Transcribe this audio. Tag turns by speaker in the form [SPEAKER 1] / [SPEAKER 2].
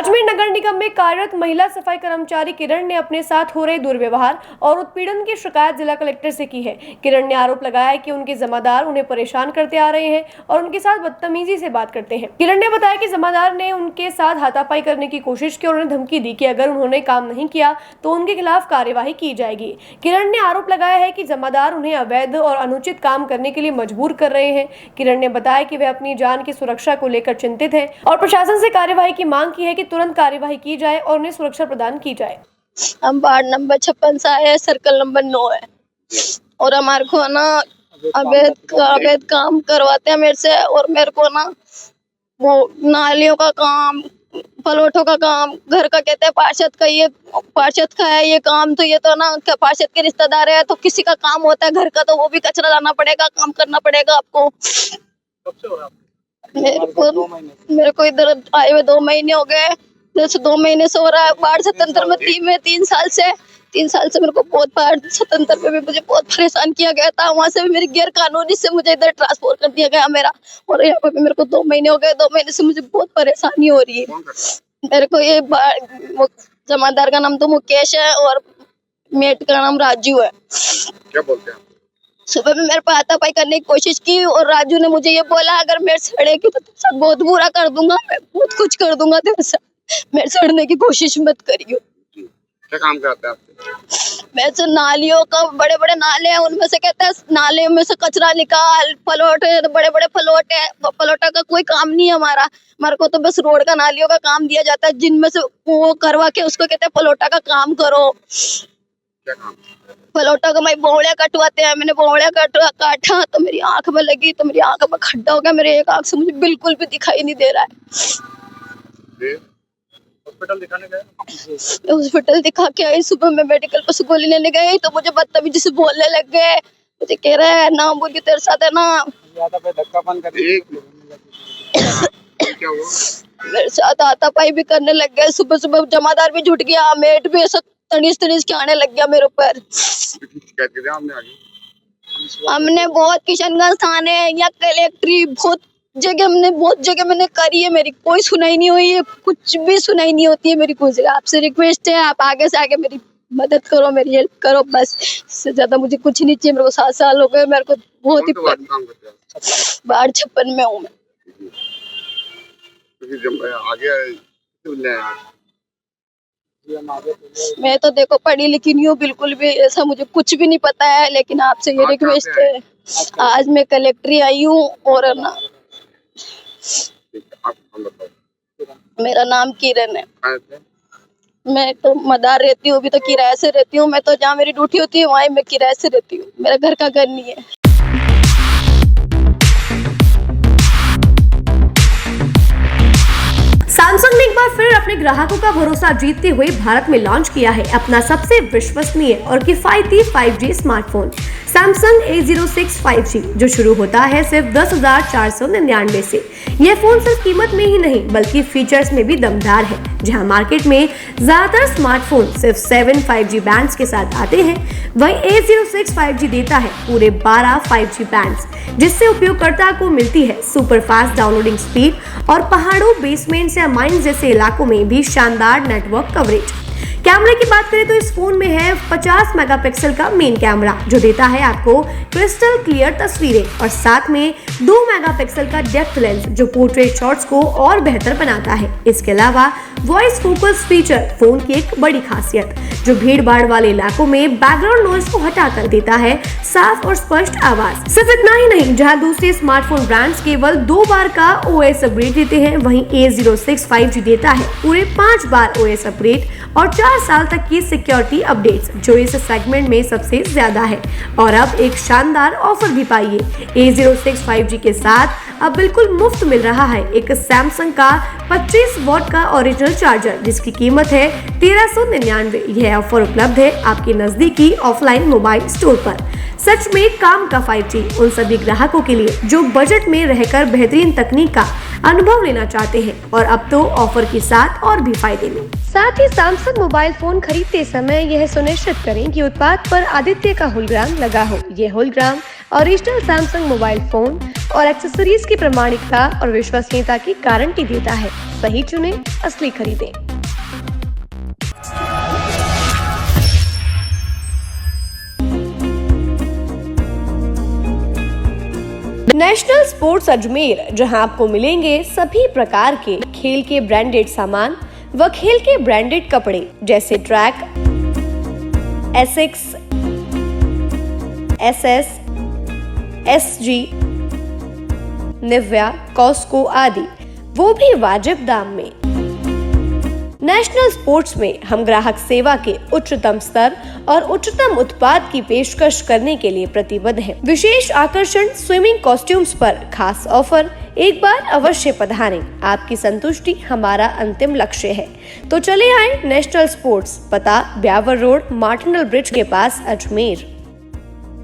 [SPEAKER 1] अजमेर नगर निगम में कार्यरत महिला सफाई कर्मचारी किरण ने अपने साथ हो रहे दुर्व्यवहार और उत्पीड़न की शिकायत जिला कलेक्टर से की है। किरण ने आरोप लगाया है कि उनके जमादार उन्हें परेशान करते आ रहे हैं और उनके साथ बदतमीजी से बात करते हैं। किरण ने बताया कि जमादार ने उनके साथ हाथापाई करने की कोशिश की और उन्हें धमकी दी कि अगर उन्होंने काम नहीं किया तो उनके खिलाफ कार्यवाही की जाएगी। किरण ने आरोप लगाया है कि जमादार उन्हें अवैध और अनुचित काम करने के लिए मजबूर कर रहे हैं। किरण ने बताया कि वे अपनी जान की सुरक्षा को लेकर चिंतित हैं और प्रशासन से कार्यवाही की मांग की है कि तुरंत कार्यवाही की जाए और उन्हें सुरक्षा प्रदान की जाए।
[SPEAKER 2] हम वार्ड नंबर 56 से आए हैं, सर्कल नंबर 9 है और हमारे को ना अवैध काम करवाते हैं मेरे से। और मेरे को ना वो नालियों का काम, पलोठों का काम, घर का कहते हैं पार्षद का है ये काम। तो ये तो ना पार्षद के रिश्तेदार है तो किसी का काम होता है घर का, तो वो भी कचरा लाना पड़ेगा, काम करना पड़ेगा आपको। मेरे को इधर आए हुए 2 महीने हो गए, 2 महीने से हो रहा है। वार्ड स्वतंत्र में 3 साल से मेरे को बहुत वार्ड स्वतंत्र में भी मुझे बहुत परेशान किया गया था। वहाँ से भी मेरी गैर कानूनी से मुझे इधर ट्रांसफर कर दिया गया मेरा। और यहाँ पे भी मेरे को 2 महीने हो गए, 2 महीने से मुझे बहुत परेशानी हो रही है। मेरे को ये जमादार का नाम तो मुकेश है और मेट का नाम राजू है।
[SPEAKER 3] क्या बोलते हैं?
[SPEAKER 2] सुबह में मेरे पे हाथापाई करने की कोशिश की और राजू ने मुझे ये बोला अगर मेरे सड़ेगी तो तुझसे बहुत बुरा कर दूंगा, मैं बहुत कुछ कर दूंगा तेरे से, मेरे सड़ने की कोशिश मत करियो।
[SPEAKER 3] क्या काम करते हैं आप?
[SPEAKER 2] मैं से नालियों का, बड़े बड़े नाले हैं उनमें से कहते हैं नाले में से कचरा निकाल, पलोटे, बड़े बड़े पलोटा का कोई काम नहीं है हमारे को तो बस रोड का नालियों का काम दिया जाता है, जिनमें से वो करवा के उसको कहते हैं पलोटा का काम करो।
[SPEAKER 3] क्या काम?
[SPEAKER 2] पलोटा का मैं बोवड़िया कटवाते हैं। मैंने बोवड़िया काटा तो मेरी आंख में लगी, तो मेरी आंख में खड्डा हो गया। मेरे एक आंख से मुझे बिल्कुल भी दिखाई नहीं दे रहा है।
[SPEAKER 3] हॉस्पिटल दिखाने गए?
[SPEAKER 2] हॉस्पिटल दिखा के आई, सुबह में मेडिकल पर से गोली लेने गई तो मुझे बदतमीजी से बोलने लग गए। मुझे कह रहे हैं ना बोल के तेरे साथ है ना
[SPEAKER 3] धक्कापन कर। क्या हुआ?
[SPEAKER 2] मेरे साथ हाथापाई भी करने लग गए। सुबह सुबह जमादार भी जुट गया, मेट भी ऐसा तनीस के आने लग गया मेरे ऊपर। हमने बहुत किशनगंज थाने या कलेक्ट्री बहुत जगह मैंने करी है, मेरी कोई सुनाई नहीं हुई है, कुछ भी सुनाई नहीं होती है मेरी। कुछ आपसे रिक्वेस्ट है आप आगे से आगे मेरी मदद करो, मेरी हेल्प करो बस, इससे ज्यादा मुझे कुछ नहीं चाहिए। मेरे को 7 साल हो गए, मेरे को बहुत ही वार्ड 56 में हूँ मैं। मैं तो देखो पढ़ी लिखी नहीं हूँ बिल्कुल भी, ऐसा मुझे कुछ भी नहीं पता है, लेकिन आपसे ये रिक्वेस्ट है। आज मैं कलेक्ट्री आई हूँ और ना मेरा नाम किरण है। मैं तो मदार रहती हूँ, अभी तो किराए से रहती हूँ। मैं तो जहाँ मेरी ड्यूटी होती है वहीं मैं किराए से रहती हूँ, मेरा घर का घर नहीं है।
[SPEAKER 1] सैमसंग ने एक बार फिर अपने ग्राहकों का भरोसा जीतते हुए भारत में लॉन्च किया है अपना सबसे विश्वसनीय और किफायती 5G smartphone Samsung A06 5G, जो शुरू होता है सिर्फ 10,499 से। यह फोन सिर्फ कीमत में ही नहीं बल्कि फीचर्स में भी दमदार है। जहां मार्केट में ज्यादातर स्मार्टफोन सिर्फ 7 5G बैंड्स के साथ आते हैं, वहीं A06 5G देता है पूरे 12 5G बैंड्स, जिससे उपयोगकर्ता को मिलती है सुपर फास्ट डाउनलोडिंग स्पीड और पहाड़ों, बेसमेंट्स या माइंस जैसे इलाकों में भी शानदार नेटवर्क कवरेज। कैमरे की बात करें तो इस फोन में है 50 मेगापिक्सल का मेन कैमरा, जो देता है आपको क्रिस्टल क्लियर तस्वीरें, और साथ में 2 मेगापिक्सल का डेप्थ लेंस, जो पोर्ट्रेट शॉट्स को और बेहतर बनाता है। इसके अलावा वॉइस फोकस फीचर फोन की एक बड़ी खासियत, जो भीड़ भाड़ वाले इलाकों में बैकग्राउंड नॉइज को हटाकर देता है साफ और स्पष्ट आवाज। सिर्फ इतना ही नहीं, जहां दूसरे स्मार्टफोन ब्रांड्स केवल 2 बार का OS अपग्रेड देते हैं, वहीं A06 5G देता है पूरे 5 बार OS अपग्रेड और 4 साल तक की सिक्योरिटी अपडेट्स, जो इस सेगमेंट में सबसे ज्यादा है। और अब एक शानदार ऑफर भी पाइए। A06 5G के साथ अब बिल्कुल मुफ्त मिल रहा है एक सैमसंग का 25 वॉट का ओरिजिनल चार्जर, जिसकी कीमत है 1399। यह ऑफर उपलब्ध है आपके नजदीकी ऑफलाइन मोबाइल स्टोर पर। सच में काम का 5G उन सभी ग्राहकों के लिए जो बजट में रहकर बेहतरीन तकनीक का अनुभव लेना चाहते हैं, और अब तो ऑफर के साथ और भी फायदे में। साथ ही सैमसंग मोबाइल फोन खरीदते समय यह सुनिश्चित करें कि उत्पाद पर आदित्य का होलोग्राम लगा हो। यह hologram original Samsung mobile phone और एक्सेसरीज की प्रामाणिकता और विश्वसनीयता की गारंटी देता है। सही चुने, असली खरीदें। नेशनल स्पोर्ट्स अजमेर, जहां आपको मिलेंगे सभी प्रकार के खेल के ब्रांडेड सामान व खेल के ब्रांडेड कपड़े जैसे track, Asics, SS, SG, Nivia, Cosco आदि, वो भी वाजिब दाम में। नेशनल स्पोर्ट्स में हम ग्राहक सेवा के उच्चतम स्तर और उच्चतम उत्पाद की पेशकश करने के लिए प्रतिबद्ध हैं। विशेष आकर्षण स्विमिंग कॉस्ट्यूम्स पर खास ऑफर, एक बार अवश्य पधारें। आपकी संतुष्टि हमारा अंतिम लक्ष्य है। तो चले आए नेशनल स्पोर्ट्स, पता ब्यावर रोड, मार्टिनल ब्रिज के पास, अजमेर।